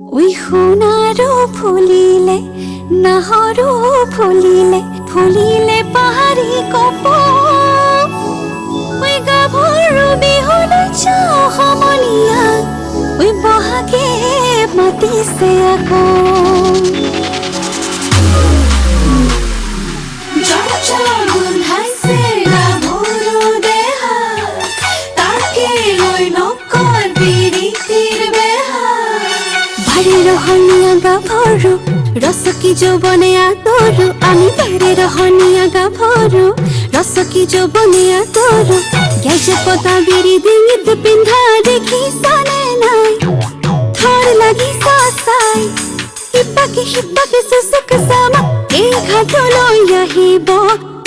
ওই সোণাৰো ফুলিলে নাহৰো ফুলিলে ফুলিলে পাহাৰী কপৌ ওই গাভৰু বিহুলৈ যাওঁ সমনীয়া ওই বহাগে মাতিছে আকৌ ৰহনিয়া গাভৰু ৰসকি যৌবনে আতৰু আমি বাৰে ৰহনিয়া গাভৰু ৰসকি যৌবনে আতৰু গেজে পতা বিৰি ডিঙিত পিন্ধা দেখিছানে নাই থৰ লাগি চাই সিপাকে সুচুক চামা এই ঘাটলৈ আহিব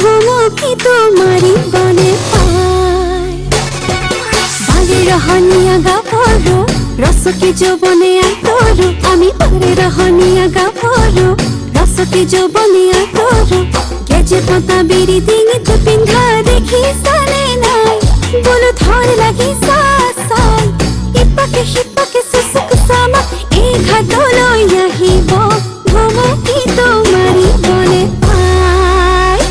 ভুমুকি তোমাৰি বনে পায় বাৰে ৰহনিয়া গাভৰু ৰসকি যৌবনে আতৰু আমি বাৰে ৰহনিয়া গাভৰু ৰসকি যৌবনে আতৰু গেজে পতা বিৰি ডিঙিত পিন্ধা দেখিছানে নাই বোলো থৰ লাগি চাই সিপাকে সুচুক চামা এই ঘাটলৈ আহিব ভুমুকি তোমাৰি বনে পায়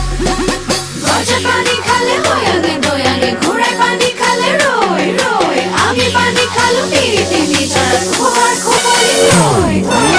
গজা পানী খালে হয়াগে দয়াগে ঘোড়ায় পানী খালে রই রই আমি পানী খালো তিনি চার খোয়ার খোপারি রই রই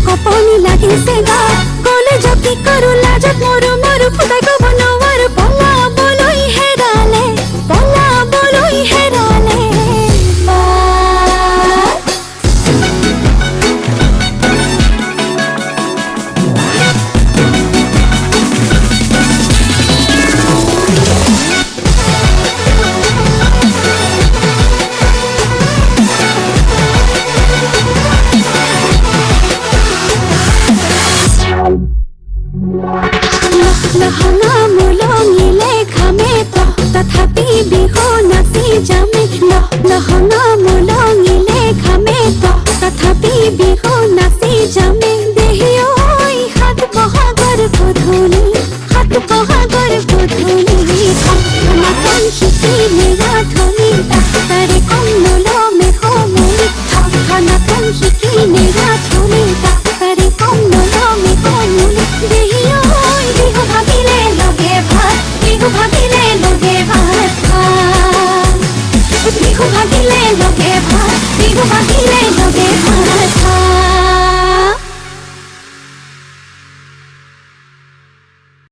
কপনি লাগিছে গা কলেজ কি কৰো লাজত মৰু ফুটাই কব নোৱাৰো পলাবলৈ হেৰালে লহঙা মোলঙিলে ঘামে তথাপি বিহু নাচি যামে লহঙা মোলঙিলে ঘামে তথাপি বিহু নাচি যামে দেহি ঐ হাত বহাগৰ গধূলি নাটন শিকিলে ৰাধনি তাৰে কম নলমে সমৰি নাটন শিকিলে ৰাধনি তাৰে কম নলমে সমৰি দেহি বিহু ভাবিলে লগে ভাত বিহু ভাবিলে লগে ভাত বিহু ভাবিলে লগে ভাত বিহু ভাবিলে